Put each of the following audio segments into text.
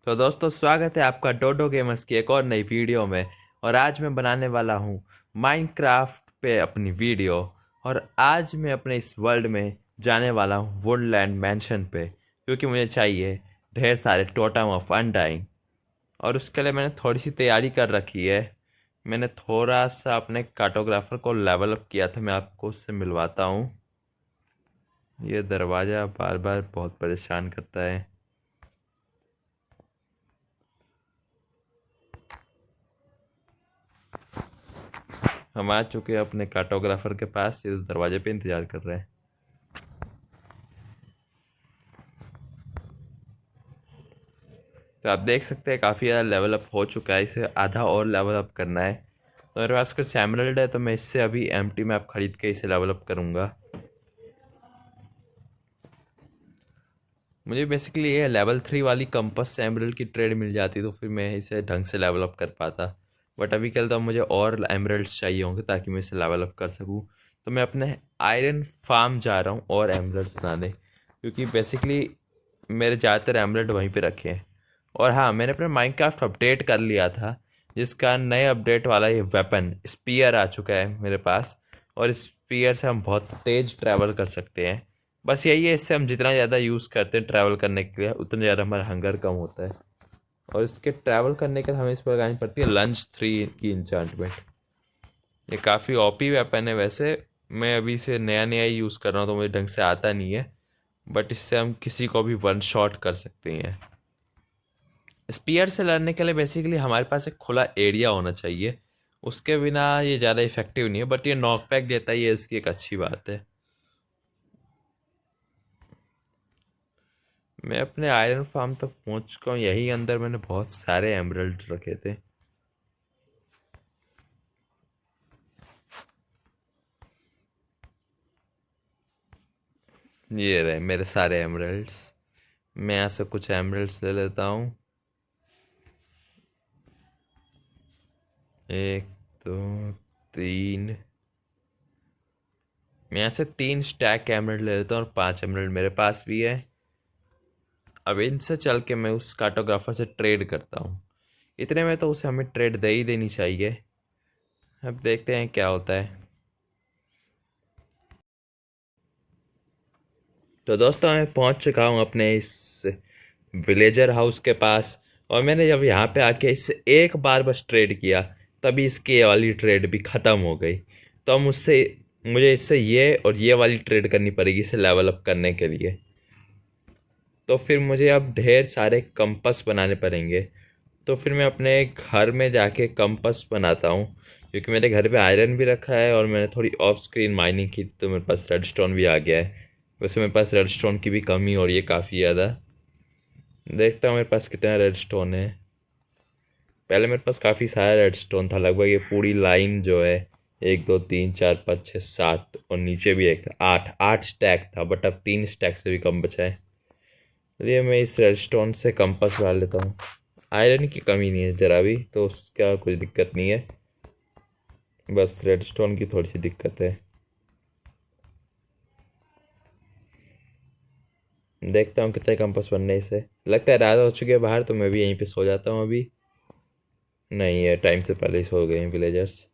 तो दोस्तों, स्वागत है आपका डोडो गेमर्स की एक और नई वीडियो में। और आज मैं बनाने वाला हूँ माइनक्राफ्ट पे अपनी वीडियो। और आज मैं अपने इस वर्ल्ड में जाने वाला हूँ वुडलैंड मैंशन पे, क्योंकि मुझे चाहिए ढेर सारे टोटम ऑफ अनडाइंग। और उसके लिए मैंने थोड़ी सी तैयारी कर रखी है। मैंने थोड़ा सा अपने कार्टोग्राफर को लेवल अप किया था, मैं आपको उससे मिलवाता हूँ। ये दरवाज़ा बार बार बहुत परेशान करता है। हम आ चुके हैं अपने कार्टोग्राफर के पास, ये दरवाजे पे इंतजार कर रहे हैं। तो आप देख सकते हैं काफ़ी ज़्यादा लेवल अप हो चुका है, इसे आधा और लेवल अप करना है। तो मेरे पास कुछ एमरल्ड है, तो मैं इससे अभी एम्प्टी मैप खरीद के इसे लेवल अप करूँगा। मुझे बेसिकली ये लेवल 3 वाली कंपस से एमरल्ड की ट्रेड मिल जाती तो फिर मैं इसे ढंग से लेवल अप कर पाता। बट अभी कल तो मुझे और एमरल्ड्स चाहिए होंगे ताकि मैं इसे लेवल अप कर सकूँ। तो मैं अपने आयरन फार्म जा रहा हूँ और एमरल्ड्स लाने, क्योंकि बेसिकली मेरे ज़्यादातर एमरल्ड वहीं पे रखे हैं। और हाँ, मैंने अपना माइनक्राफ्ट अपडेट कर लिया था, जिसका नए अपडेट वाला ये वेपन स्पीयर आ चुका है मेरे पास। और इस स्पीयर से हम बहुत तेज ट्रैवल कर सकते हैं। बस यही है, इससे हम जितना ज़्यादा यूज़ करते हैं ट्रैवल करने के लिए, उतना ज़्यादा हमारा हंगर कम होता है। और इसके ट्रैवल करने के लिए हमें इस पर लगानी पड़ती है लंच 3 की इंचांटमेंट। ये काफ़ी ओपी वेपन है वैसे। मैं अभी इसे नया नया ही यूज़ कर रहा हूँ तो मुझे ढंग से आता नहीं है। बट इससे हम किसी को भी वन शॉट कर सकते हैं। स्पीयर से लड़ने के लिए बेसिकली हमारे पास एक खुला एरिया होना चाहिए। उसके बिना ये ज़्यादा इफेक्टिव नहीं है, बट ये नॉकबैक देता है, ये इसकी एक अच्छी बात है। मैं अपने आयरन फार्म तक पहुंच चुका हूँ। यही अंदर मैंने बहुत सारे एमरल्ड रखे थे। ये रहे मेरे सारे एमरल्ड्स। मैं यहाँ से कुछ एमरल्ड्स ले लेता हूँ। एक, दो, तीन। मैं यहाँ से 3 स्टैक एमरल्ड ले लेता हूँ और 5 एमरल्ड मेरे पास भी है। अब इनसे चल के मैं उस कार्टोग्राफर से ट्रेड करता हूँ। इतने में तो उसे हमें ट्रेड दे ही देनी चाहिए। अब देखते हैं क्या होता है। तो दोस्तों, मैं पहुंच चुका हूं अपने इस विलेजर हाउस के पास। और मैंने जब यहाँ पे आके इससे एक बार बस ट्रेड किया, तभी इसकी ये वाली ट्रेड भी ख़त्म हो गई। तो अब मुझे इससे ये और ये वाली ट्रेड करनी पड़ेगी इसे लेवल अप करने के लिए। तो फिर मुझे अब ढेर सारे कंपस बनाने पड़ेंगे। तो फिर मैं अपने घर में जाके कंपस बनाता हूँ, क्योंकि मेरे घर पे आयरन भी रखा है और मैंने थोड़ी ऑफ स्क्रीन माइनिंग की थी, तो मेरे पास रेडस्टोन भी आ गया है। वैसे मेरे पास रेडस्टोन की भी कमी हो रही है काफ़ी ज़्यादा। देखता हूँ मेरे पास कितना रेडस्टोन है। पहले मेरे पास काफ़ी सारा रेडस्टोन था, लगभग ये पूरी लाइन जो है 1 2 3 4 5 6 7, और नीचे भी एक था, 8 स्टैक था। बट अब 3 स्टैक से भी कम बचा है। चलिए मैं इस रेडस्टोन से कंपास बना लेता हूँ। आयरन की कमी नहीं है ज़रा भी, तो उसका कुछ दिक्कत नहीं है। बस रेडस्टोन की थोड़ी सी दिक्कत है। देखता हूँ कितने कंपास बनने से। लगता है रात हो चुकी है बाहर, तो मैं भी यहीं पे सो जाता हूँ अभी। नहीं है, टाइम से पहले ही सो गए हैं विलेजर्स।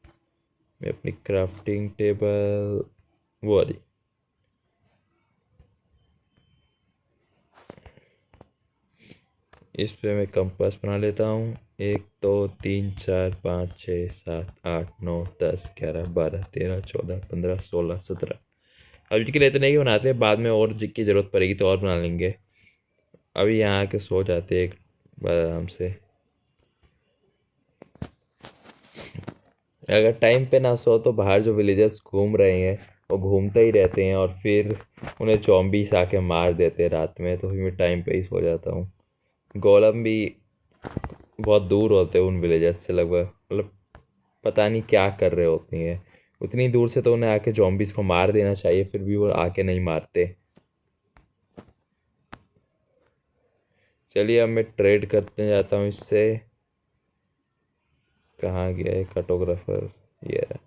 मैं अपनी क्राफ्टिंग टेबल वो वाली, इस पे मैं कंपास बना लेता हूँ। 1 2 3 4 5 6 7 8 9 10 11 12 13 14 15 16 17। अभी के लिए इतने ही बनाते हैं, बाद में और की ज़रूरत पड़ेगी तो और बना लेंगे। अभी यहाँ आके सो जाते एक बार आराम से। अगर टाइम पे ना सो तो बाहर जो विलेजर्स घूम रहे हैं वो घूमते ही रहते हैं, और फिर उन्हें zombies आके मार देते हैं रात में, तो फिर मैं टाइम पे ही सो जाता हूँ। गोलम भी बहुत दूर होते हैं उन विलेजर्स से, लगभग मतलब पता नहीं क्या कर रहे होते हैं। उतनी दूर से तो उन्हें आके zombies को मार देना चाहिए, फिर भी वो आके नहीं मारते। चलिए अब मैं ट्रेड करते जाता हूँ इससे। कहाँ गया है कार्टोग्राफर? ये रहा।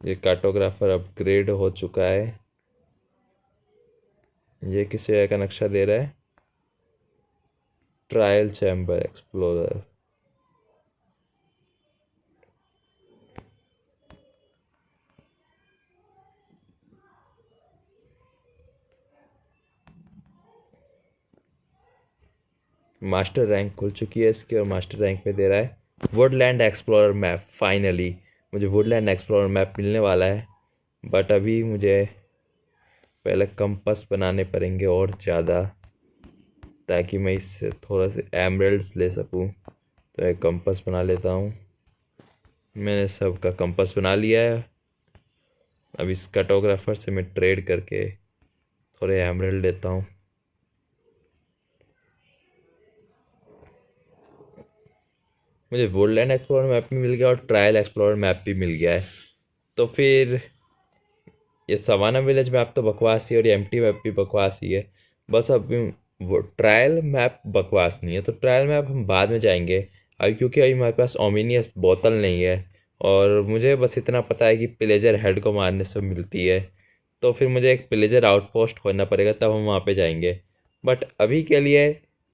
ये कार्टोग्राफर अपग्रेड हो चुका है। ये किस जगह का नक्शा दे रहा है? Trial chamber explorer. Master rank खुल चुकी है इसकी और मास्टर रैंक में दे रहा है वुडलैंड एक्सप्लोरर मैप। फाइनली मुझे वुडलैंड एक्सप्लोरर मैप मिलने वाला है, बट अभी मुझे पहले कंपास बनाने पड़ेंगे और ज़्यादा, ताकि मैं इससे थोड़ा से एमरल्ड्स ले सकूं। तो एक कंपास बना लेता हूं। मैंने सबका कंपास बना लिया है। अब इस कार्टोग्राफर से मैं ट्रेड करके थोड़े एमरल्ड लेता हूं। मुझे वुडलैंड एक्सप्लोरर मैप भी मिल गया और ट्रायल एक्सप्लोरर मैप भी मिल गया है। तो फिर ये सवाना विलेज मैप तो बकवास ही, और ये एम्प्टी मैप भी बकवास ही है। बस अब वो ट्रायल मैप बकवास नहीं है, तो ट्रायल मैप हम बाद में जाएंगे। अभी क्योंकि अभी हमारे पास ओमिनियस बोतल नहीं है, और मुझे बस इतना पता है कि पिलेजर हेड को मारने से मिलती है। तो फिर मुझे एक पिलेजर आउटपोस्ट खोजना पड़ेगा, तब हम वहाँ पे जाएंगे। बट अभी के लिए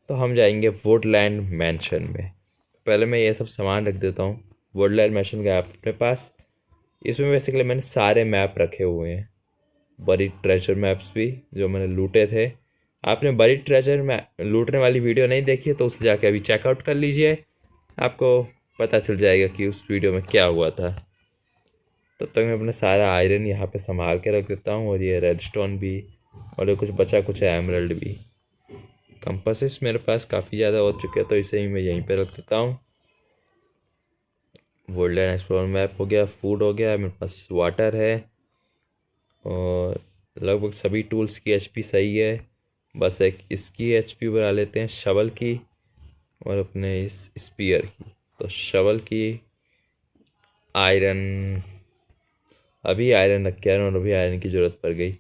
तो हम जाएंगे वुडलैंड मैंशन में। पहले मैं ये सब सामान रख देता हूँ। वुडलैंड मैंशन का अपने पास, इसमें बेसिकली मैंने सारे मैप रखे हुए हैं, बड़ी ट्रेजर मैप्स भी जो मैंने लूटे थे। आपने बड़ी ट्रेजर में लूटने वाली वीडियो नहीं देखी है तो उसे जाके अभी चेकआउट कर लीजिए, आपको पता चल जाएगा कि उस वीडियो में क्या हुआ था। तब तक मैं अपना सारा आयरन यहाँ पे संभाल के रख देता हूँ, और ये रेडस्टोन भी, और ये कुछ बचा कुछ है एमरल्ड भी। कंपासेस मेरे पास काफ़ी ज़्यादा हो चुके हैं, तो इसे ही मैं यहीं पे रख देता हूँ। वुडलैंड एक्सप्लोर मैप हो गया, फूड हो गया, मेरे पास वाटर है, और लगभग सभी टूल्स की एचपी सही है। बस एक इसकी एचपी बढ़ा लेते हैं, शवल की, और अपने इस स्पीयर की। तो शवल की आयरन, अभी आयरन रख के आया और अभी आयरन की ज़रूरत पड़ गई,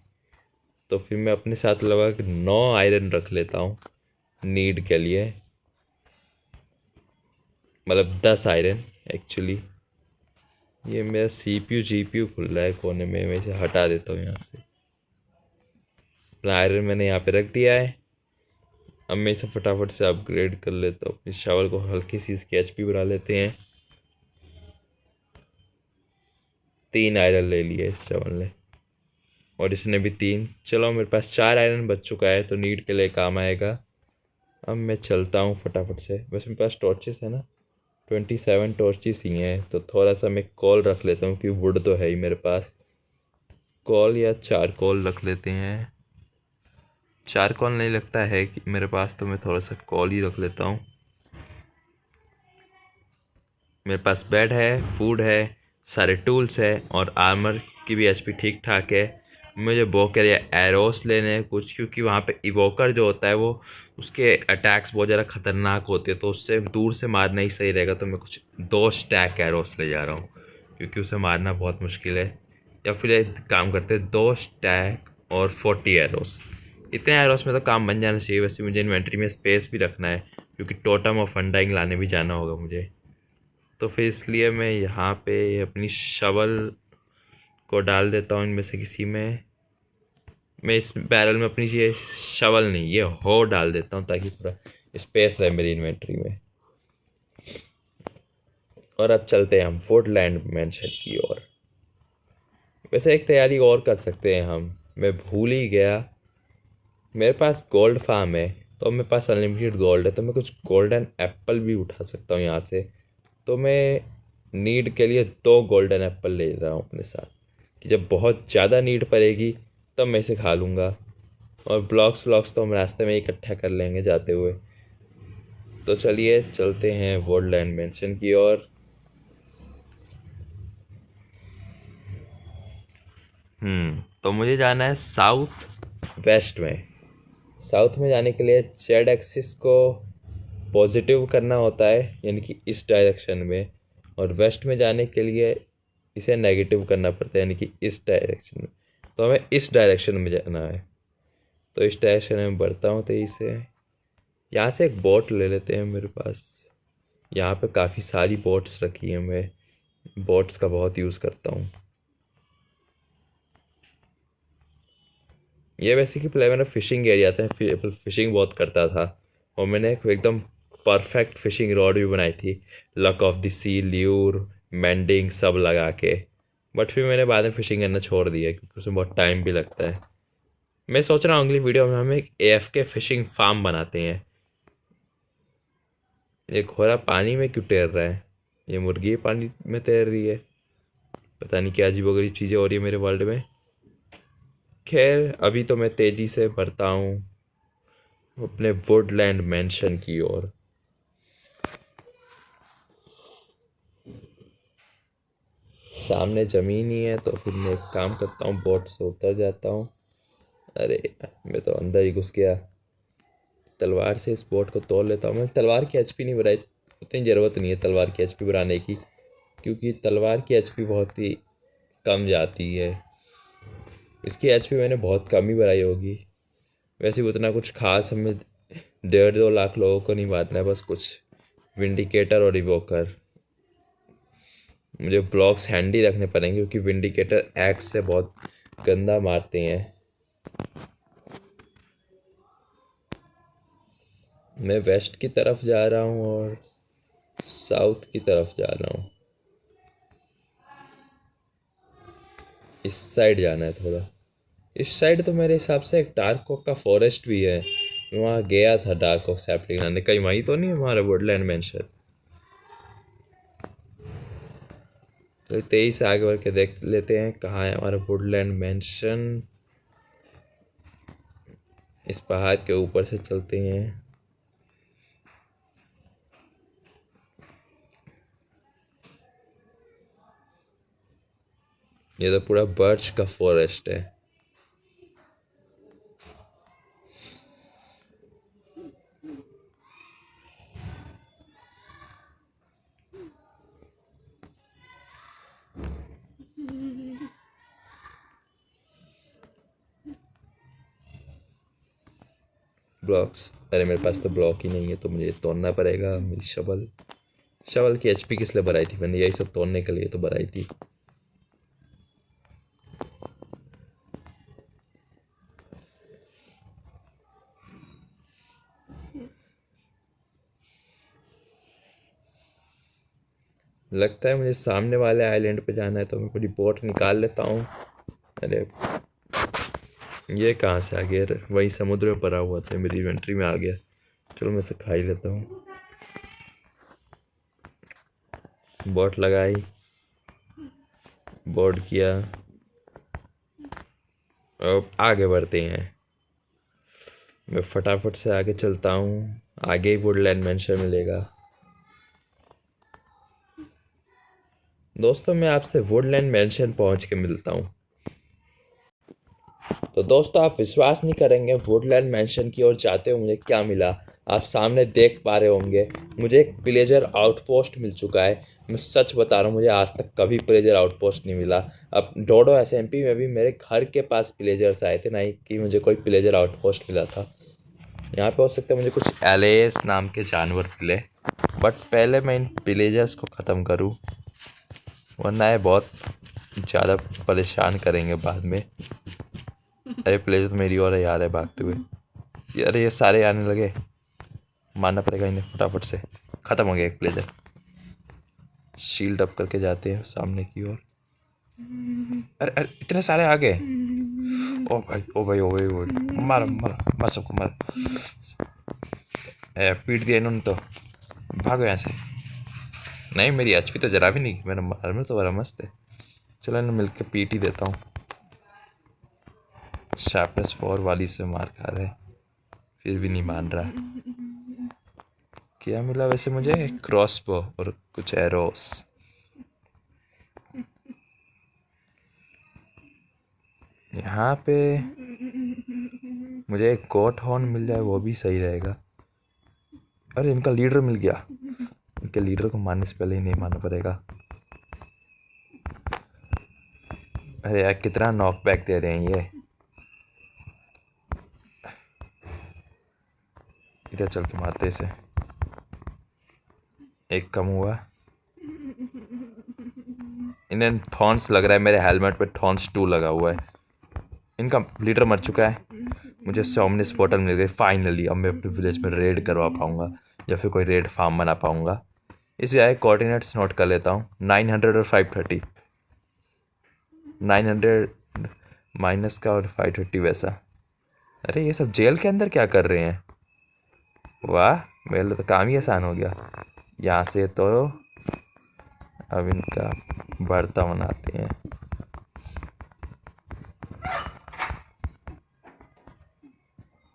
तो फिर मैं अपने साथ लगभग 9 आयरन रख लेता हूँ नीड के लिए, मतलब 10 आयरन एक्चुअली। ये मेरा सीपीयू जीपीयू खुल रहा है कोने में, मैं इसे हटा देता हूँ यहाँ से। अपना आयरन मैंने यहाँ पे रख दिया है। अब मैं इसे फटाफट से अपग्रेड कर लेता हूँ। अपनी शावर को हल्की सी इसकी एचपी बढ़ा लेते हैं। 3 आयरन ले लिए इस शावर ने, और इसने भी 3। चलो मेरे पास 4 आयरन बच चुका है, तो नीड के लिए काम आएगा। अब मैं चलता हूँ फटाफट से। वैसे मेरे पास टॉर्चेस है ना, 27 टॉर्चेस ही हैं, तो थोड़ा सा मैं कॉल रख लेता हूँ कि वुड तो है ही मेरे पास। कॉल या चारकोल रख लेते हैं। चारकोल नहीं लगता है कि मेरे पास, तो मैं थोड़ा सा कॉल ही रख लेता हूँ। मेरे पास बेड है, फूड है, सारे टूल्स है, और आर्मर की भी एचपी ठीक ठाक है। मुझे बो के लिए एरोस लेने हैं कुछ, क्योंकि वहाँ पे इवोकर जो होता है वो, उसके अटैक्स बहुत ज़्यादा खतरनाक होते हैं, तो उससे दूर से मारना ही सही रहेगा। तो मैं कुछ 2 स्टैक एरोस ले जा रहा हूँ, क्योंकि उसे मारना बहुत मुश्किल है। या फिर एक काम करते हैं, 2 स्टैक और 40 एरोस। इतने एरोस में तो काम बन जाना चाहिए। वैसे मुझे इन्वेंट्री में स्पेस भी रखना है, क्योंकि टोटम और फंडाइंग लाने भी जाना होगा मुझे। तो फिर इसलिए मैं यहाँ पे अपनी शवल को डाल देता हूँ इनमें से किसी में। मैं इस बैरल में अपनी ये शवल नहीं, ये हो डाल देता हूँ, ताकि पूरा स्पेस रहे मेरी इन्वेंट्री में। और अब चलते हैं हम वुडलैंड मैंशन की ओर। वैसे एक तैयारी और कर सकते हैं हम, मैं भूल ही गया। मेरे पास गोल्ड फार्म है, तो मेरे पास अनलिमिटेड गोल्ड है, तो मैं कुछ गोल्डन एप्पल भी उठा सकता हूँ यहाँ से। तो मैं नीड के लिए 2 गोल्डन एप्पल ले रहा हूँ अपने साथ, कि जब बहुत ज़्यादा नीड पड़ेगी तब मैं इसे खा लूँगा। और ब्लॉक्स व्लॉक्स तो हम रास्ते में ही इकट्ठा कर लेंगे जाते हुए। तो चलिए चलते हैं वुडलैंड मैंशन की ओर। तो मुझे जाना है साउथ वेस्ट में। साउथ में जाने के लिए जेड एक्सिस को पॉजिटिव करना होता है, यानी कि इस डायरेक्शन में, और वेस्ट में जाने के लिए इसे नेगेटिव करना पड़ता है, यानी कि इस डायरेक्शन में। तो हमें इस डायरेक्शन में जाना है, तो इस डायरेक्शन में बढ़ता हूँ तेज़ी से। यहाँ से एक बोट ले लेते हैं मेरे पास। यहाँ पे काफ़ी सारी बोट्स रखी हैं, मैं बोट्स का बहुत यूज़ करता हूँ। ये बेसिकली पहले मेरा फिशिंग एरिया था, फिशिंग बहुत करता था और मैंने एक एकदम परफेक्ट फिशिंग रॉड भी बनाई थी, luck of the sea, lure, mending सब लगा के। बट फिर मैंने बाद में फिशिंग करना छोड़ दिया क्योंकि उसमें बहुत टाइम भी लगता है। मैं सोच रहा हूँ अगली वीडियो में हम एक AFK फिशिंग फार्म बनाते हैं। ये घोड़ा पानी में क्यों तैर रहा है? ये मुर्गी पानी में तैर रही है। पता नहीं क्या अजीबोगरीब चीज़ें हो रही है मेरे वर्ल्ड में। खैर अभी तो मैं तेज़ी से बढ़ता हूँ अपने वुडलैंड मेंशन की ओर। सामने ज़मीन ही है तो फिर मैं एक काम करता हूँ, बोट से उतर जाता हूँ। अरे मैं तो अंदर ही घुस गया। तलवार से इस बोट को तोड़ लेता हूँ। मैं तलवार की HP नहीं बढ़ाई, उतनी ज़रूरत नहीं है तलवार की HP बढ़ाने की, क्योंकि तलवार की HP बहुत ही कम जाती है। इसकी HP मैंने बहुत कम ही बढ़ाई होगी। वैसे भी उतना कुछ खास हमें 1.5-2 लाख लोगों को नहीं मारना है, बस कुछ विंडिकेटर और इवोकर। मुझे ब्लॉक्स हैंडी रखने पड़ेंगे क्योंकि विंडिकेटर एक्स से बहुत गंदा मारते हैं। मैं वेस्ट की तरफ जा रहा हूँ और साउथ की तरफ जा रहा हूँ। इस साइड जाना है थोड़ा। इस साइड तो मेरे हिसाब से एक डार्क ओक का फॉरेस्ट भी है। मैं वहाँ गया था डार्क ओक सैपलिंग लाने। कहीं वहीं तो नहीं है हमारा वुडलैंड मेंशन? तो तेईस से आगे बढ़ के देख लेते हैं कहाँ है हमारा वुडलैंड मेंशन। इस पहाड़ के ऊपर से चलते हैं। ये तो पूरा बर्च का फॉरेस्ट है। ब्लॉक्स, अरे मेरे पास तो ब्लॉक ही नहीं है तो मुझे तोड़ना पड़ेगा। मेरी शवल, शवल की HP किस लिए बढ़ाई थी मैंने? यही सब तोड़ने के लिए तो बढ़ाई थी। लगता है मुझे सामने वाले आइलैंड पे जाना है तो मैं पूरी बोट निकाल लेता हूँ। अरे ये कहाँ से आ गया? वही समुद्र में पड़ा हुआ था, मेरी इन्वेंट्री में आ गया। चलो मैं इसे खा ही लेता हूँ। बोट लगाई, बोर्ड किया, अब आगे बढ़ते हैं। मैं फटाफट से आगे चलता हूँ, आगे ही वुडलैंड मेंशन मिलेगा। दोस्तों मैं आपसे वुडलैंड मेंशन पहुँच के मिलता हूँ। तो दोस्तों आप विश्वास नहीं करेंगे, वुडलैंड मेंशन की ओर जाते हुए मुझे क्या मिला। आप सामने देख पा रहे होंगे, मुझे एक प्लेजर आउटपोस्ट मिल चुका है। मैं सच बता रहा हूँ, मुझे आज तक कभी प्लेजर आउटपोस्ट नहीं मिला। अब डोडो SMP में भी मेरे घर के पास प्लेजर्स आए थे, नहीं कि मुझे कोई प्लेजर आउटपोस्ट मिला था। यहाँ पे हो सकता है मुझे कुछ एलेस नाम के जानवर मिले, बट पहले मैं इन प्लेजर्स को ख़त्म करूँ, वरना ये बहुत ज़्यादा परेशान करेंगे बाद में। अरे प्लेजर तो मेरी ओर है यार, है भागते हुए। अरे ये सारे आने लगे, मारना पड़ेगा इन्हें फटाफट से। ख़त्म हो गया एक प्लेजर। शील्ड अप करके जाते हैं सामने की ओर। अरे अरे इतने सारे आ गए। ओ भाई ओ भाई ओ भाई ओ भाई, मार मार मार सबको मार। पीट दिया इन्होंने तो, भागो यहाँ से। नहीं मेरी HP तो जरा भी नहीं, मेरा आर्मर तो बड़ा मस्त है। चलो इन्हें मिल के पीट ही देता हूँ। शार्पनेस 4 वाली से मार खा रहे, फिर भी नहीं मान रहा। क्या मिला वैसे मुझे? क्रॉसबो और कुछ एरोस। यहाँ पे मुझे एक गोट हॉर्न मिल जाए वो भी सही रहेगा। अरे इनका लीडर मिल गया। इनके लीडर को मारने से पहले ही नहीं मारना पड़ेगा। अरे यार कितना नॉकबैक दे रहे हैं ये। इधर चल के मारते इसे। एक कम हुआ। इन्हें थॉर्न्स लग रहा है, मेरे हेलमेट पे थॉर्न्स 2 लगा हुआ है। इनका लीडर मर चुका है। मुझे सोमनिस बोतल मिल गई फाइनली। अब मैं अपने विलेज में रेड करवा पाऊंगा या फिर कोई रेड फार्म बना पाऊंगा। इसे आए कोऑर्डिनेट्स नोट कर लेता हूँ, 900 और 530। 900 माइनस का और 530 वैसा। अरे ये सब जेल के अंदर क्या कर रहे हैं? वाह, मेरे लिए तो काम ही आसान हो गया। यहाँ से तो अब इनका भरता बनाते हैं।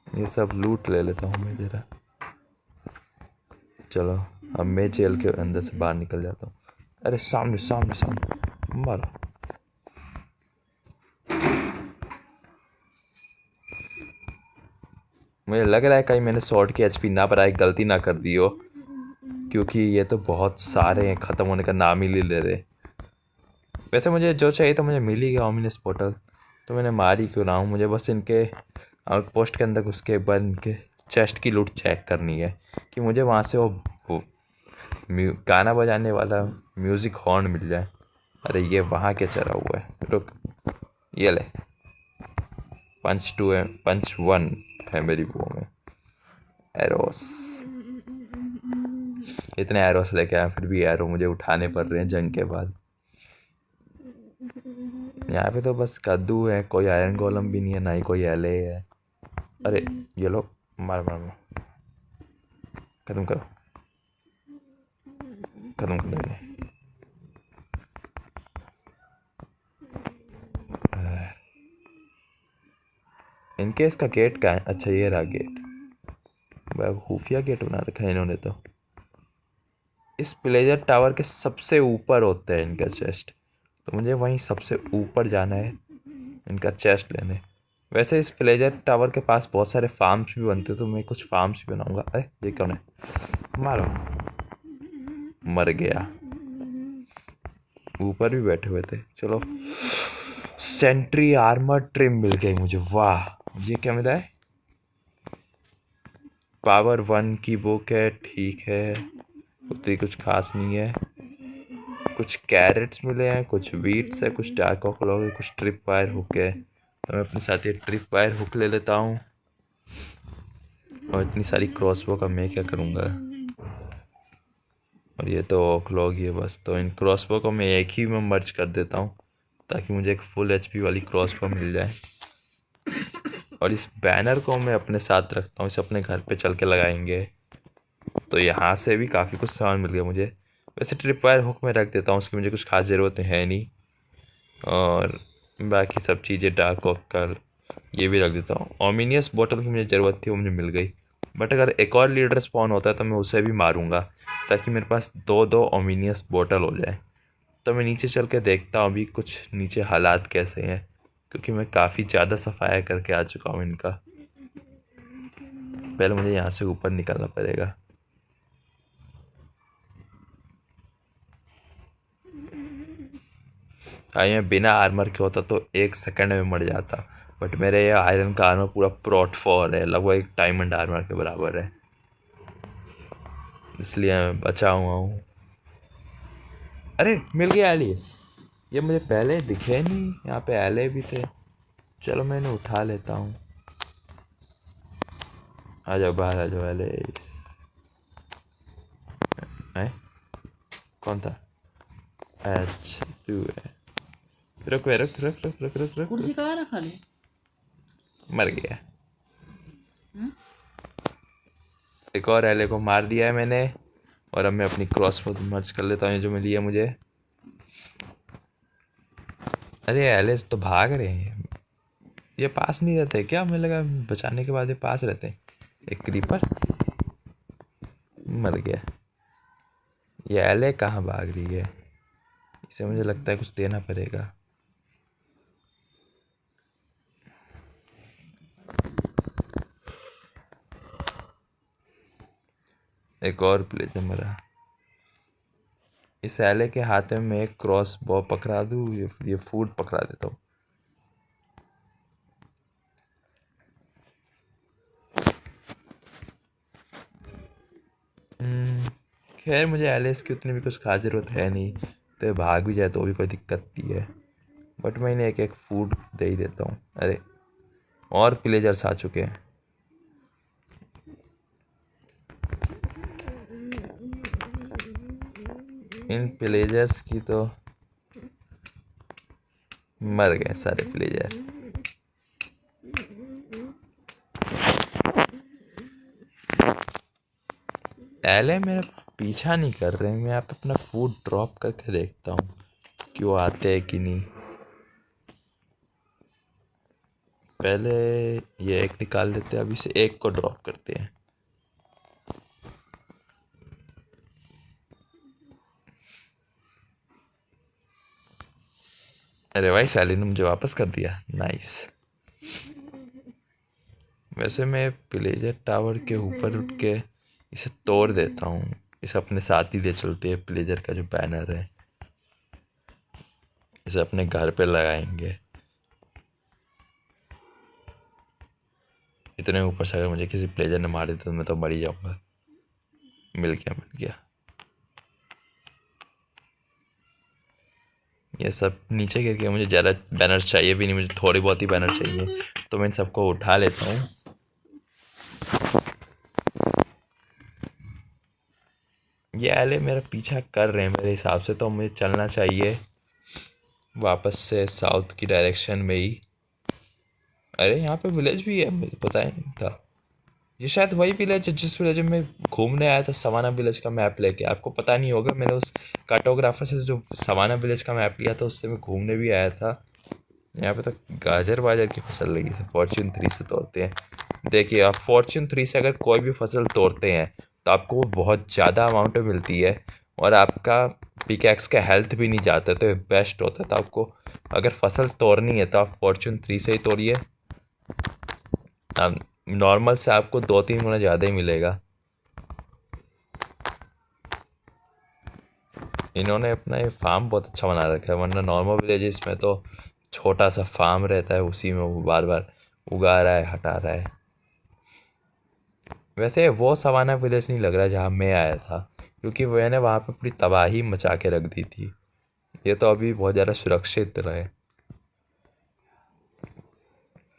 ये सब लूट ले लेता हूँ मैं जरा। चलो अब मैं जेल के अंदर से बाहर निकल जाता हूँ। अरे सामने सामने सामने मारो। मुझे लग रहा है कहीं मैंने शॉर्ट की एचपी ना बढ़ाई, गलती ना कर दी हो, क्योंकि ये तो बहुत सारे हैं, ख़त्म होने का नाम ही नहीं ले रहे। वैसे मुझे जो चाहिए तो मुझे मिल ही गया, ओमिनस पोर्टल। तो मैंने मार ही क्यों ना हूँ, मुझे बस इनके आउटपोस्ट के अंदर घुस के एक बार इनके चेस्ट की लूट चेक करनी है कि मुझे वहाँ से वो गाना बजाने वाला म्यूज़िक हॉर्न मिल जाए। अरे ये वहाँ के चला हुआ है, रुक। ये ले, पंच 2 है, पंच 1 है मेरी वो में। एरोस, इतने एरोस लेके आया, फिर भी एरो मुझे उठाने पड़ रहे हैं जंग के बाद। यहाँ पे तो बस कद्दू है, कोई आयरन गोलम भी नहीं है, ना ही कोई एले है। अरे ये लो, मार मार मार, खत्म करो, खत्म कर देंगे। इनके इसका गेट का है, अच्छा ये रहा गेट। खुफिया गेट बना रखा है इन्होंने तो। इस प्लेजर टावर के सबसे ऊपर होता है इनका चेस्ट, तो मुझे वहीं सबसे ऊपर जाना है इनका चेस्ट लेने। वैसे इस प्लेजर टावर के पास बहुत सारे फार्म्स भी बनते, तो मैं कुछ फार्म्स भी बनाऊंगा। अरे ये कौन है? मारो, मर गया। ऊपर भी बैठे हुए थे। चलो, सेंट्री आर्मर ट्रिम मिल गई मुझे, वाह। ये क्या मिला है? पावर 1 की बुक है, ठीक है, उतनी कुछ खास नहीं है। कुछ कैरेट्स मिले हैं, कुछ वीट्स है, कुछ डार्क ऑकलॉग है, कुछ ट्रिप वायर हुक है। तो मैं अपने साथ ये ट्रिप वायर हुक ले लेता हूँ। और इतनी सारी क्रॉसबो का मैं क्या करूँगा? और ये तो ऑकलॉग ही है बस, तो इन क्रॉसबो को मैं एक ही में मर्ज कर देता हूँ ताकि मुझे एक फुल एचपी वाली क्रॉसबो मिल जाए। और इस बैनर को मैं अपने साथ रखता हूँ, इसे अपने घर पे चल के लगाएंगे। तो यहाँ से भी काफ़ी कुछ सामान मिल गया मुझे। वैसे ट्रिप वायर हुक में रख देता हूँ, उसकी मुझे कुछ खास ज़रूरत है नहीं। और बाकी सब चीज़ें डार्क ऑकल ये भी रख देता हूँ। ओमिनियस बोतल की मुझे ज़रूरत थी, वो मुझे मिल गई। बट अगर एक और लीडर स्पॉन होता है तो मैं उसे भी मारूंगा, ताकि मेरे पास 2-2 ओमिनियस बोतल हो जाए। तो मैं नीचे चल के देखता हूँ अभी कुछ नीचे हालात कैसे हैं, क्योंकि मैं काफ़ी ज़्यादा सफाया करके आ चुका हूँ इनका। पहले मुझे यहाँ से ऊपर निकलना पड़ेगा। मैं बिना आर्मर के होता तो 1 सेकंड में मर जाता, बट मेरे ये आयरन का आर्मर पूरा प्रोट 4 है, लगभग एक डायमंड आर्मर के बराबर है, इसलिए मैं बचा हुआ हूँ। अरे मिल गया एलिस। ये मुझे पहले दिखे नहीं, यहाँ पे एले भी थे। चलो मैं इन्हें उठा लेता हूँ। आ जाओ बाहर, आ जाओ एलिस। कौन था? अच्छा तू है। रुक रुक रुक रुक रुक रुक रुक, कुर्सी कहाँ रखा ले? मर गया। एक और एले को मार दिया है मैंने। और अब मैं अपनी क्रॉस को मर्ज कर लेता हूँ जो मिली है मुझे। अरे एलिस तो भाग रहे हैं, ये पास नहीं रहते क्या? मुझे लगा बचाने के बाद ये पास रहते हैं। एक क्रीपर मर गया। ये एले कहाँ भाग रही है? इसे मुझे लगता है कुछ देना पड़ेगा। एक और प्लेजर मरा। इस एले के हाथ में मैं एक क्रॉस बॉ पकड़ा दूँ, ये फूड पकड़ा देता हूँ। खैर मुझे एलिस की उतनी भी कुछ खास ज़रूरत है नहीं, तो भाग भी जाए तो भी कोई दिक्कत नहीं है। बट मैं इन्हें एक एक फूड दे ही देता हूँ। अरे और विलेजर्स आ चुके हैं। इन विलेजर्स की तो मर गए सारे विलेजर। पहले मेरा पीछा नहीं कर रहे, मैं यहाँ पे अपना फूड ड्रॉप करके देखता हूँ कि वो आते हैं कि नहीं। पहले ये एक निकाल लेते हैं, अभी से एक को ड्रॉप करते हैं। अरे भाई साली ने मुझे वापस कर दिया, नाइस। वैसे मैं विलेजर टावर के ऊपर उठ के इसे तोड़ देता हूँ, इसे अपने साथ ही ले चलते हैं। विलेजर का जो बैनर है इसे अपने घर पे लगाएंगे। इतने ऊपर से अगर मुझे किसी विलेजर ने मार दिया तो मैं तो मर ही जाऊंगा। मिल गया मिल गया। ये सब नीचे गिर गया। मुझे ज़्यादा बैनर चाहिए भी नहीं, मुझे थोड़ी बहुत ही बैनर चाहिए, तो मैं इन सबको उठा लेता हूँ। ये एले मेरा पीछा कर रहे हैं मेरे हिसाब से, तो मुझे चलना चाहिए वापस से साउथ की डायरेक्शन में ही। अरे यहाँ पे विलेज भी है, मुझे पता ही नहीं था। ये शायद वही विलेज है जिस विलेज में मैं घूमने आया था सवाना विलेज का मैप लेके। आपको पता नहीं होगा, मैंने उस कार्टोग्राफर से जो सवाना विलेज का मैप लिया था उससे मैं घूमने भी आया था। यहाँ पे तो गाजर वाजर की फसल लगी है, फॉर्च्यून 3 से तोड़ते हैं। देखिए आप फॉर्च्यून 3 से अगर कोई भी फसल तोड़ते हैं तो आपको वो बहुत ज़्यादा अमाउंट में मिलती है, और आपका पिकैक्स का हेल्थ भी नहीं जाता, तो बेस्ट होता है। तो आपको अगर फसल तोड़नी है तो आप फॉर्च्यून 3 से ही तोड़िए। नॉर्मल से आपको 2-3 गुना ज़्यादा ही मिलेगा। इन्होंने अपना ये फार्म बहुत अच्छा बना रखा है, वरना नॉर्मल विलेजेस में तो छोटा सा फार्म रहता है, उसी में वो बार बार उगा रहा है हटा रहा है। वैसे वो सवाना विलेज नहीं लग रहा जहाँ मैं आया था, क्योंकि मैंने वहाँ पे पूरी तबाही मचा के रख दी थी। ये तो अभी बहुत ज़्यादा सुरक्षित रहे।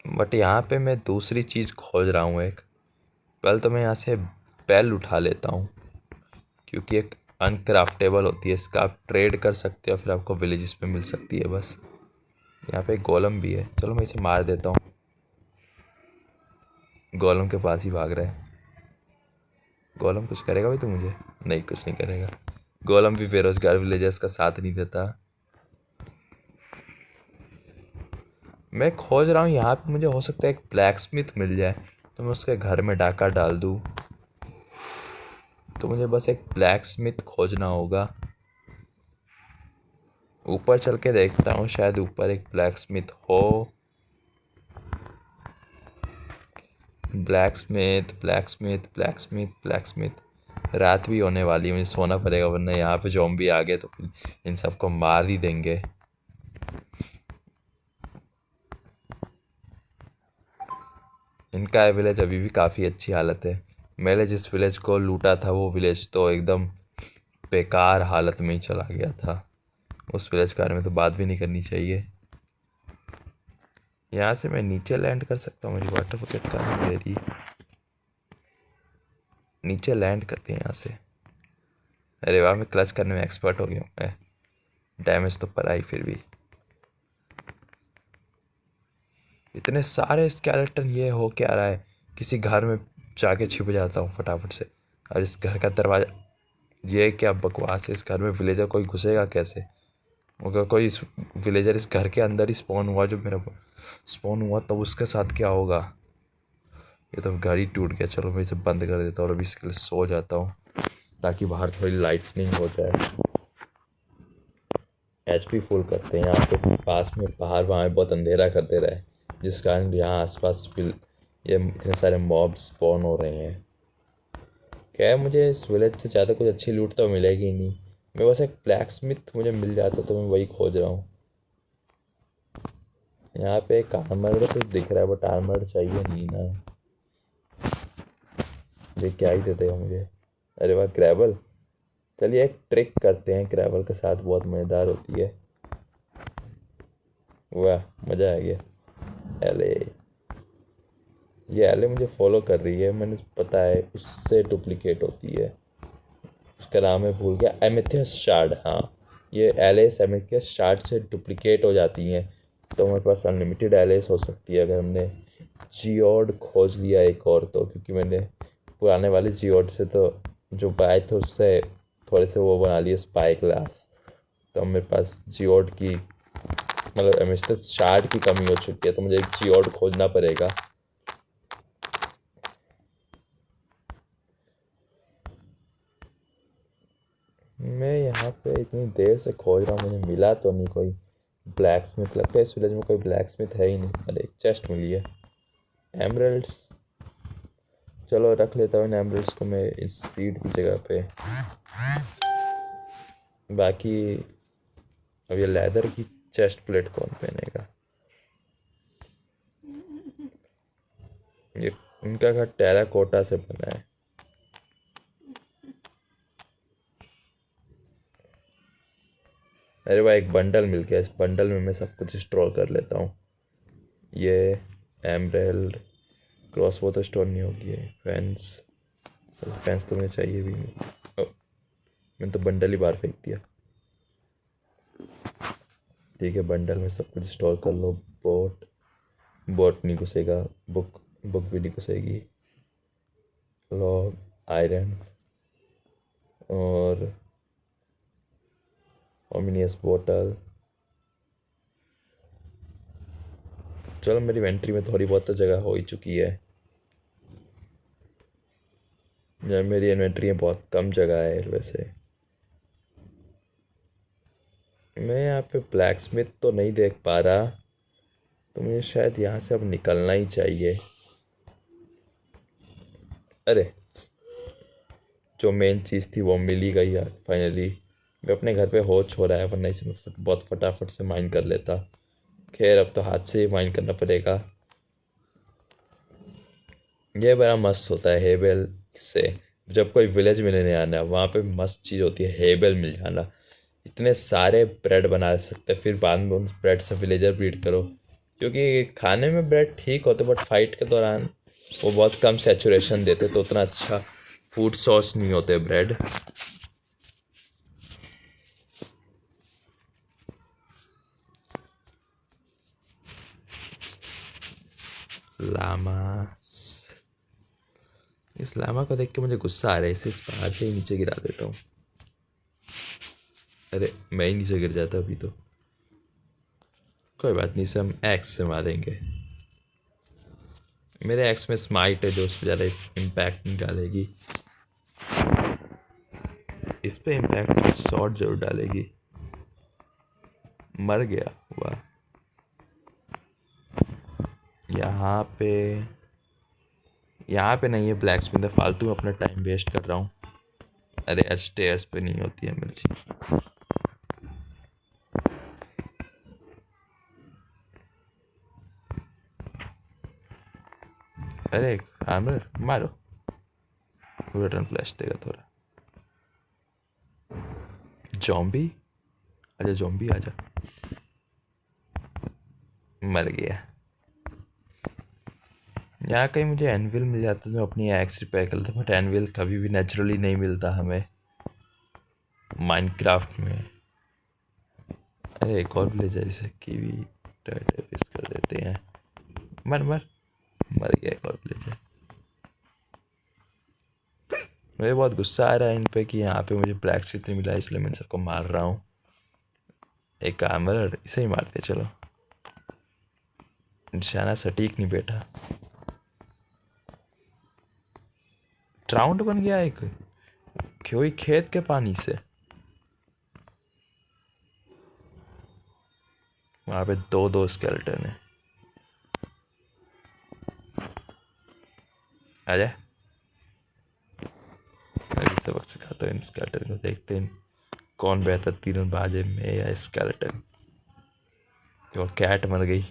बट यहाँ पे मैं दूसरी चीज़ खोज रहा हूँ एक। पहले तो मैं यहाँ से बेल उठा लेता हूँ, क्योंकि एक अनक्राफ्टेबल होती है, इसका आप ट्रेड कर सकते हो, फिर आपको विलेजेस पे मिल सकती है बस। यहाँ पे एक गोलम भी है, चलो मैं इसे मार देता हूँ। गोलम के पास ही भाग रहा है। गोलम कुछ करेगा भाई तो मुझे? नहीं, कुछ नहीं करेगा। गोलम भी बेरोजगार विलेजर्स का साथ नहीं देता। मैं खोज रहा हूँ यहाँ पे, मुझे हो सकता है एक ब्लैक स्मिथ मिल जाए तो मैं उसके घर में डाका डाल दूँ। तो मुझे बस एक ब्लैक स्मिथ खोजना होगा। ऊपर चल के देखता हूँ, शायद ऊपर एक ब्लैक स्मिथ हो। Black Smith black Smith black Smith black Smith. रात भी होने वाली है, मुझे सोना पड़ेगा, वरना यहाँ पे ज़ॉम्बी आ गए तो फिर इन सबको मार ही देंगे। इनका विलेज अभी भी काफ़ी अच्छी हालत है। मैंने जिस विलेज को लूटा था वो विलेज तो एकदम बेकार हालत में ही चला गया था। उस विलेज के बारे में तो बात भी नहीं करनी चाहिए। यहाँ से मैं नीचे लैंड कर सकता हूँ, मेरी वाटर बकेट का नहीं दे रही। नीचे लैंड करते हैं यहाँ से। अरे वाह, मैं क्लच करने में एक्सपर्ट हो गया हूँ मैं। डैमेज तो पड़ा ही फिर भी। इतने सारे स्केलेटन, ये हो क्या रहा है? किसी घर में जाके छिप जाता हूँ फटाफट से। और इस घर का दरवाज़ा, ये क्या बकवास है? इस घर में विलेजर कोई घुसेगा कैसे? अगर कोई इस विलेजर इस घर के अंदर ही स्पॉन हुआ, जो मेरा स्पॉन हुआ, तब उसके साथ क्या होगा? ये तो घर ही टूट गया। चलो मैं इसे बंद कर देता हूँ और अभी इसके लिए सो जाता हूँ, ताकि बाहर थोड़ी लाइटनिंग हो जाए। एचपी फुल करते हैं। यहाँ पे पास में पहाड़ वहाँ बहुत अंधेरा कर दे रहा है, जिस कारण यहाँ आसपास ये इतने सारे मॉब्स स्पॉन हो रहे हैं। क्या है, मुझे इस विलेज से ज़्यादा कुछ अच्छी लूट तो मिलेगी नहीं। मैं बस एक ब्लैक स्मिथ मुझे मिल जाता तो मैं वही खोज रहा हूँ। यहाँ पे एक आर्मर तो दिख रहा है, बट आर्मर चाहिए नहीं ना। ये क्या ही दे देगा मुझे? अरे वाह, ग्रेवल। चलिए एक ट्रिक करते हैं, ग्रेवल के साथ बहुत मज़ेदार होती है। वाह, मज़ा आ गया। अरे ये एले मुझे फॉलो कर रही है, मैंने पता है, उससे डुप्लीकेट होती है। उसका नाम है, भूल गया, एमेथियस शार्ड। हाँ, ये एलेस एमेथियस शार्ड से डुप्लीकेट हो जाती हैं। तो हमारे पास अनलिमिटेड एलेस हो सकती है अगर हमने जियोड खोज लिया एक और, तो क्योंकि मैंने पुराने वाले जियोड से तो जो पाए थे उससे थोड़े से वो बना लिए स्पाई ग्लास। तो मेरे पास जियोड की, मतलब एमेथियस शार्ड की कमी हो चुकी है, तो मुझे एक जियोड खोजना पड़ेगा। मैं यहाँ पे इतनी देर से खोज रहा हूँ, मुझे मिला तो नहीं कोई ब्लैक स्मिथ। लगता है इस विलेज में कोई ब्लैक स्मिथ है ही नहीं। अरे एक चेस्ट मिली है, एमरल्ड्स। चलो रख लेता हूँ इन एमरल्ड्स को मैं इस सीड की जगह पे। बाकी अब ये लेदर की चेस्ट प्लेट कौन पहनेगा? ये उनका घर टेराकोटा से बना है। अरे भाई एक बंडल मिल गया, इस बंडल में मैं सब कुछ स्टोर कर लेता हूँ। ये एमरल्ड, क्रॉसबो तो स्टोर नहीं होगी है, फेंस, फेंस तो मुझे चाहिए भी नहीं। ओ, मैंने तो बंडल ही बाहर फेंक दिया। ठीक है, बंडल में सब कुछ स्टोर कर लो। बोट, बोट नहीं घुसेगा। बुक, बुक भी नहीं घुसेगी। लॉग, आयरन और ओमिनियस बोतल। चलो मेरी इन्वेंट्री में थोड़ी बहुत तो जगह हो ही चुकी है। जब मेरी इन्वेंट्री में बहुत कम जगह है वैसे। मैं यहाँ पे ब्लैक स्मिथ तो नहीं देख पा रहा, तो मुझे शायद यहाँ से अब निकलना ही चाहिए। अरे जो मेन चीज़ थी वो मिल ही गई यार फाइनली। मैं अपने घर पे होच हो रहा है, वरना इसे मैं बहुत फटाफट से माइन कर लेता। खैर अब तो हाथ से ही माइन करना पड़ेगा। ये बड़ा मस्त होता है हेबल से। जब कोई विलेज में लेने आना है वहाँ पे मस्त चीज़ होती है हेबल मिल जाना। इतने सारे ब्रेड बना सकते हैं, फिर बाद में उन ब्रेड से विलेजर ब्रीड करो। क्योंकि खाने में ब्रेड ठीक होते, बट फाइट के दौरान वो बहुत कम सेचुरेशन देते, तो उतना अच्छा फूड सोर्स नहीं होते ब्रेड। लामा, इस लामा को देख के मुझे गुस्सा आ रहा है, इसे इस पहाड़ से ही नीचे गिरा देता हूँ। अरे मैं ही नीचे गिर जाता अभी तो। कोई बात नहीं, इसे हम एक्स से मारेंगे। मेरे एक्स में स्माइट है जो उस पर ज़्यादा इम्पैक्ट नहीं डालेगी। इस पे इम्पैक्ट शॉट जरूर डालेगी। मर गया। वाह। यहाँ पे, यहाँ पे नहीं है ब्लैक स्मिथ, फालतू में अपना टाइम वेस्ट कर रहा हूँ। अरे स्टेयर्स पे नहीं होती है मिर्ची। अरे आर्मर मारो, रिटर्न फ्लैश देगा थोड़ा। जॉम्बी, आजा जॉम्बी आजा। मर गया। यहाँ कहीं मुझे एनविल मिल जाता तो मैं अपनी एक्स रिपेयर कर लेता, बट एनविल कभी भी नेचुरली नहीं मिलता हमें माइनक्राफ्ट में। अरे एक और विलेज है जिसे कीवी फिश कर देते हैं। मर मर, मर गया एक और विलेज है। मुझे बहुत गुस्सा आ रहा है इन पे कि यहाँ पे मुझे ब्लैक स्मिथ नहीं मिला, इसलिए मैं इन सबको मार रहा हूँ। एक आर्मर, इसे ही मारते चलो। निशाना सटीक नहीं बैठा। ट्राउंड बन गया एक कोई खेत के पानी से। वहां पे दो दो स्केलेटन है। आजा, मैं भी सबक सिखाता हूँ इन स्केलेटन को, देखते हैं कौन बेहतर तीरंदाज है, मैं या स्केलेटन। वो कैट मर गई।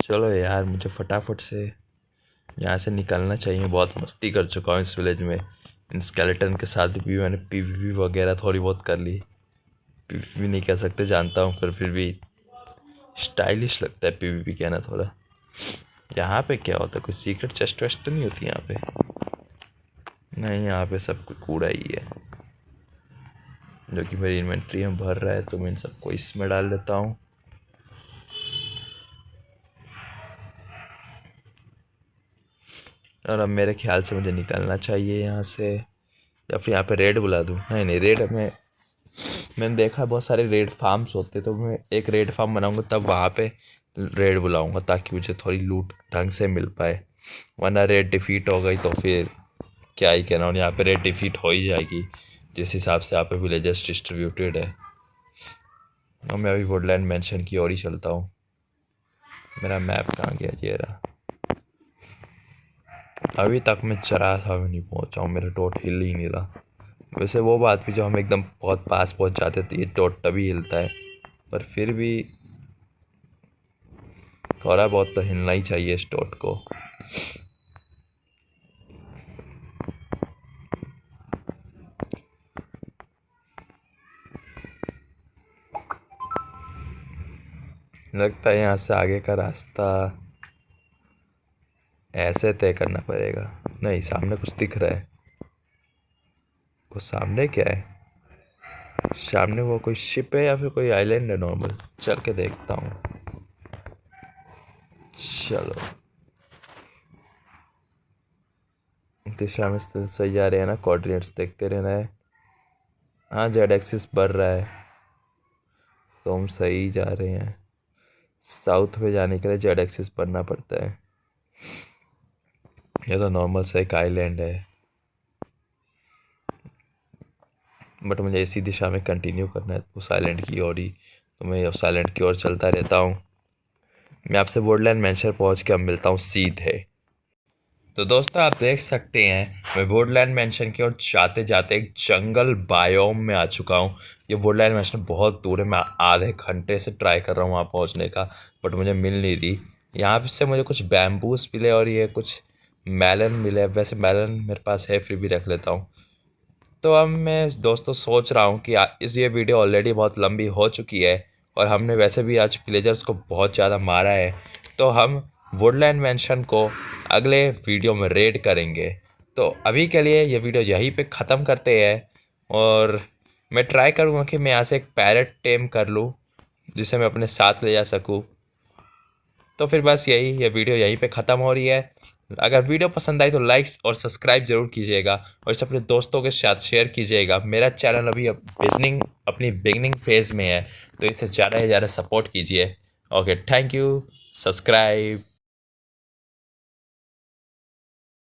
चलो यार मुझे फटाफट से यहाँ से निकलना चाहिए। बहुत मस्ती कर चुका हूँ इस विलेज में। इन स्केलेटन के साथ भी मैंने पीवीपी वगैरह थोड़ी बहुत कर ली। पीवीपी नहीं कह सकते जानता हूँ, पर फिर भी स्टाइलिश लगता है पीवीपी कहना थोड़ा। यहाँ पे क्या होता है, कोई सीक्रेट चेस्ट वेस्ट तो नहीं होती यहाँ पे? नहीं, यहाँ पे सब कुछ कूड़ा ही है जो कि मेरी इन्वेंट्री में भर रहा है, तो मैं इन सबको इसमें डाल देता हूँ। और अब मेरे ख्याल से मुझे निकलना चाहिए यहाँ से, या फिर यहाँ पे रेड बुला दूँ? नहीं नहीं, रेड मैंने देखा बहुत सारे रेड फार्म्स होते, तो मैं एक रेड फार्म बनाऊंगा तब वहाँ पे रेड बुलाऊंगा, ताकि मुझे थोड़ी लूट ढंग से मिल पाए। वरना रेड डिफीट हो गई तो फिर क्या ही कहना। और यहाँ पे रेड डिफीट हो ही जाएगी जिस हिसाब से यहाँ पे विलेजेस डिस्ट्रीब्यूटेड है। और मैं अभी वुडलैंड मेंशन की ओर ही चलता हूँ। मेरा मैप कहाँ गया? ये रहा। अभी तक मैं चरासा में नहीं पहुँचा हूँ, मेरा डॉट हिल ही नहीं रहा। वैसे वो बात भी, जो हम एकदम बहुत पास पहुँच जाते तो ये डॉट तभी हिलता है, पर फिर भी थोड़ा बहुत तो हिलना ही चाहिए इस डॉट को। लगता है यहाँ से आगे का रास्ता ऐसे तय करना पड़ेगा। नहीं, सामने कुछ दिख रहा है। वो सामने क्या है? सामने वो कोई शिप है या फिर कोई आइलैंड है नॉर्मल? चल के देखता हूँ। चलो, दिशा में सही जा रहे हैं ना? कोऑर्डिनेट्स देखते रहना है। हाँ, जेड एक्सिस बढ़ रहा है तो हम सही जा रहे हैं। साउथ में जाने के लिए जेड एक्सिस बढ़ना पड़ता है। ये तो नॉर्मल सा एक आइलैंड है, बट मुझे इसी दिशा में कंटिन्यू करना है उस आइलैंड की ओर ही, तो मैं उस आइलैंड की ओर चलता रहता हूँ। मैं आपसे वुडलैंड मेंशन पहुँच के अब मिलता हूँ सीधे। तो दोस्तों, आप देख सकते हैं मैं वुडलैंड मेंशन की ओर जाते जाते एक जंगल बायोम में आ चुका हूँ। ये वुडलैंड मेंशन बहुत दूर है, मैं आधे घंटे से ट्राई कर रहा हूँ वहाँ पहुँचने का, बट मुझे मिल नहीं रही। यहाँ से मुझे कुछ बैम्बूस मिले और ये कुछ मेलन मिले। वैसे मेलन मेरे पास है, फिर भी रख लेता हूँ। तो अब मैं दोस्तों सोच रहा हूँ कि ये वीडियो ऑलरेडी बहुत लंबी हो चुकी है, और हमने वैसे भी आज विलेजर्स को बहुत ज़्यादा मारा है, तो हम वुडलैंड मेंशन को अगले वीडियो में रेड करेंगे। तो अभी के लिए ये वीडियो यहीं पे ख़त्म करते हैं, और मैं ट्राई करूँगा कि मैं यहाँ से एक पैरेट टेम कर लूँ जिसे मैं अपने साथ ले जा सकूँ। तो फिर बस ये वीडियो यहीं पे ख़त्म हो रही है। अगर वीडियो पसंद आई तो लाइक्स और सब्सक्राइब जरूर कीजिएगा, और इसे अपने दोस्तों के साथ शेयर कीजिएगा। मेरा चैनल अभी अपनी बिगनिंग फेज़ में है, तो इसे ज़्यादा से ज़्यादा सपोर्ट कीजिए। Okay, thank you, subscribe.